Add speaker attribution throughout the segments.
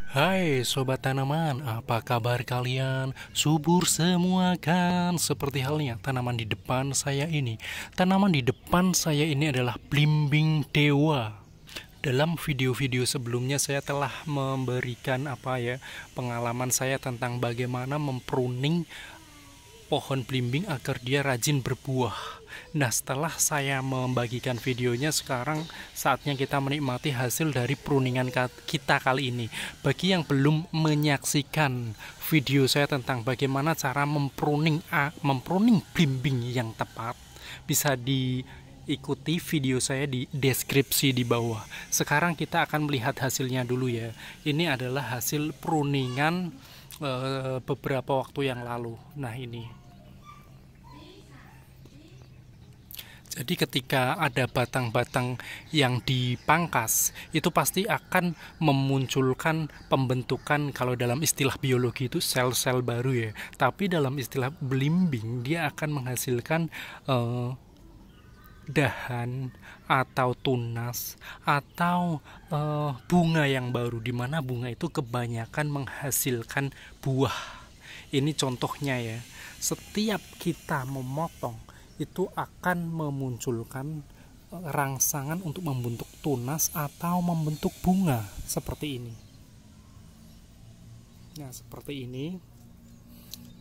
Speaker 1: Hai sobat tanaman, apa kabar kalian? Subur semua kan? Seperti halnya tanaman di depan saya ini. Tanaman di depan saya ini adalah blimbing dewa. Dalam video-video sebelumnya saya telah memberikan pengalaman saya tentang bagaimana mempruning pohon blimbing agar dia rajin berbuah. Nah, setelah saya membagikan videonya, sekarang saatnya kita menikmati hasil dari pruningan kita kali ini. Bagi yang belum menyaksikan video saya tentang bagaimana cara mempruning blimbing yang tepat, bisa diikuti video saya di deskripsi di bawah. Sekarang kita akan melihat hasilnya dulu ya. Ini adalah hasil pruningan beberapa waktu yang lalu. Nah, ini. Jadi ketika ada batang-batang yang dipangkas, itu pasti akan memunculkan pembentukan, kalau dalam istilah biologi itu sel-sel baru ya. Tapi dalam istilah belimbing, dia akan menghasilkan dahan atau tunas atau bunga yang baru, di mana bunga itu kebanyakan menghasilkan buah. Ini contohnya ya. Setiap kita memotong itu akan memunculkan rangsangan untuk membentuk tunas atau membentuk bunga seperti ini. Nah, seperti ini.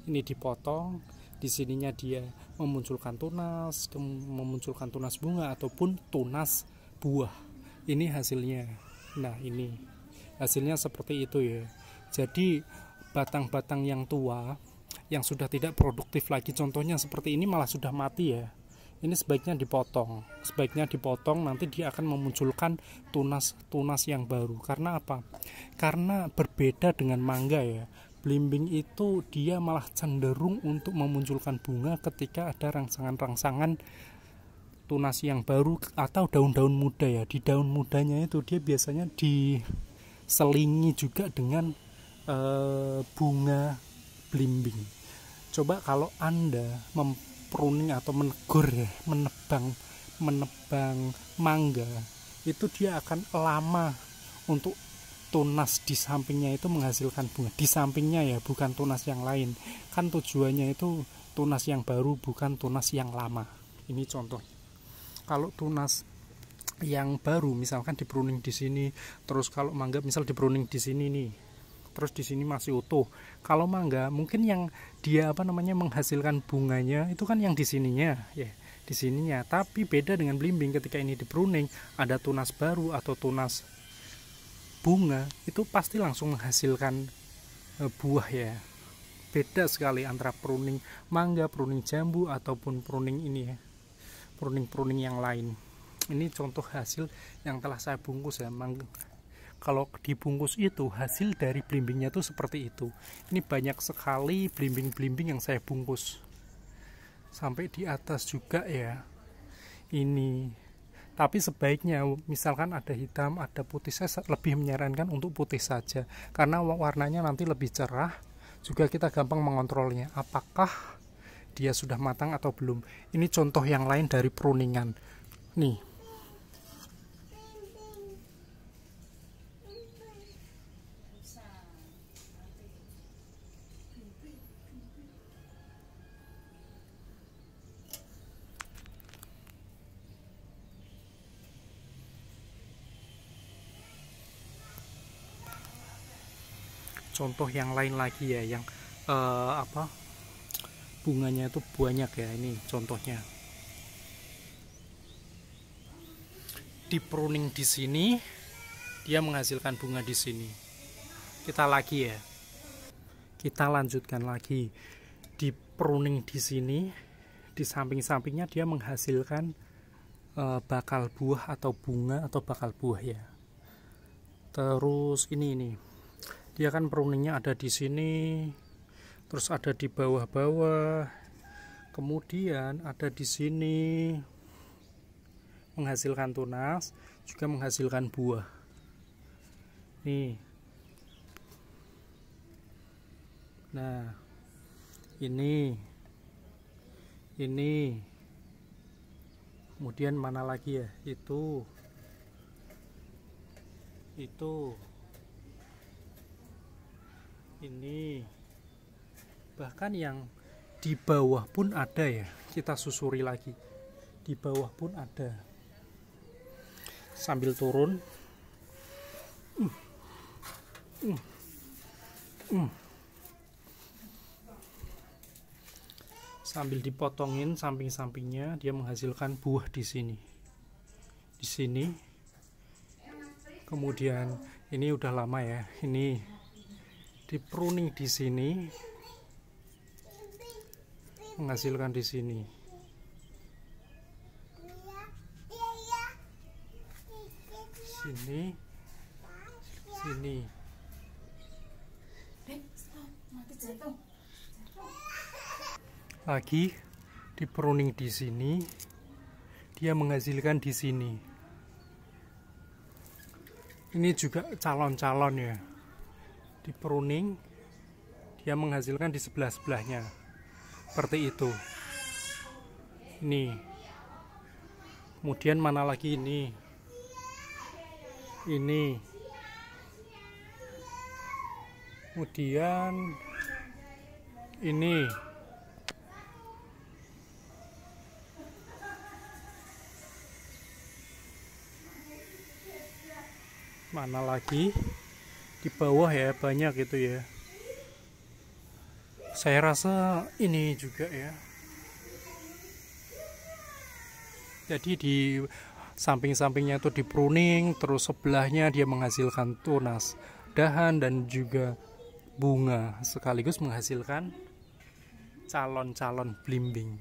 Speaker 1: Ini dipotong, di sininya dia memunculkan tunas bunga ataupun tunas buah. Ini hasilnya. Nah, ini hasilnya seperti itu ya. Jadi batang-batang yang tua yang sudah tidak produktif lagi, contohnya seperti ini, malah sudah mati ya, ini sebaiknya dipotong. Nanti dia akan memunculkan tunas yang baru. Karena apa? Karena berbeda dengan mangga ya, blimbing itu dia malah cenderung untuk memunculkan bunga ketika ada rangsangan-rangsangan tunas yang baru atau daun-daun muda ya. Di daun mudanya itu dia biasanya diselingi juga dengan bunga blimbing. Coba kalau Anda mempruning atau menegur ya, menebang mangga, itu dia akan lama untuk tunas di sampingnya itu menghasilkan bunga. Di sampingnya ya, bukan tunas yang lain. Kan tujuannya itu tunas yang baru, bukan tunas yang lama. Ini contoh. Kalau tunas yang baru misalkan dipruning di sini, terus kalau mangga misal dipruning di sini nih, terus di sini masih utuh. Kalau mangga mungkin yang dia menghasilkan bunganya itu kan yang di sininya ya, di sininya. Tapi beda dengan blimbing, ketika ini dipruning ada tunas baru atau tunas bunga, itu pasti langsung menghasilkan buah ya. Beda sekali antara pruning mangga, pruning jambu ataupun pruning ini ya, pruning yang lain. Ini contoh hasil yang telah saya bungkus ya. Kalau dibungkus itu hasil dari blimbingnya tuh seperti itu. Ini banyak sekali blimbing-blimbing yang saya bungkus sampai di atas juga ya. Ini tapi sebaiknya misalkan ada hitam ada putih, saya lebih menyarankan untuk putih saja, karena warnanya nanti lebih cerah. Juga kita gampang mengontrolnya apakah dia sudah matang atau belum. Ini contoh yang lain dari pruningan nih. Contoh yang lain lagi ya, yang bunganya itu banyak ya. Ini contohnya di pruning di sini, dia menghasilkan bunga di sini. Kita lanjutkan lagi di pruning di sini, di samping-sampingnya dia menghasilkan bakal buah atau bunga atau bakal buah ya. Terus ini dia kan pruningnya ada di sini, terus ada di bawah-bawah, kemudian ada di sini menghasilkan tunas, juga menghasilkan buah. Nih. Nah, ini. Kemudian mana lagi ya? Itu Ini bahkan yang di bawah pun ada ya, kita susuri lagi. Di bawah pun ada. Sambil turun. Sambil dipotongin samping-sampingnya, dia menghasilkan buah di sini. Di sini. Kemudian ini udah lama ya. Ini dipruning di sini. Menghasilkan di sini. Sini. Sini. Lagi di pruning di sini, dia menghasilkan di sini. Ini juga calon-calon ya. Di pruning, dia menghasilkan di sebelah-sebelahnya. Seperti itu. Ini. Kemudian mana lagi ini? Ini. Kemudian ini. Mana lagi? Di bawah ya, banyak gitu ya. Saya rasa ini juga ya. Jadi di samping-sampingnya itu di pruning, terus sebelahnya dia menghasilkan tunas dahan dan juga bunga, sekaligus menghasilkan calon-calon blimbing.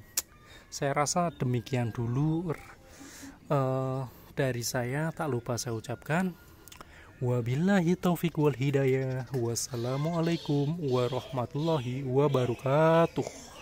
Speaker 1: Saya rasa demikian dulu dari saya. Tak lupa saya ucapkan wabillahi taufiq wal hidayah. Wassalamualaikum warahmatullahi wabarakatuh.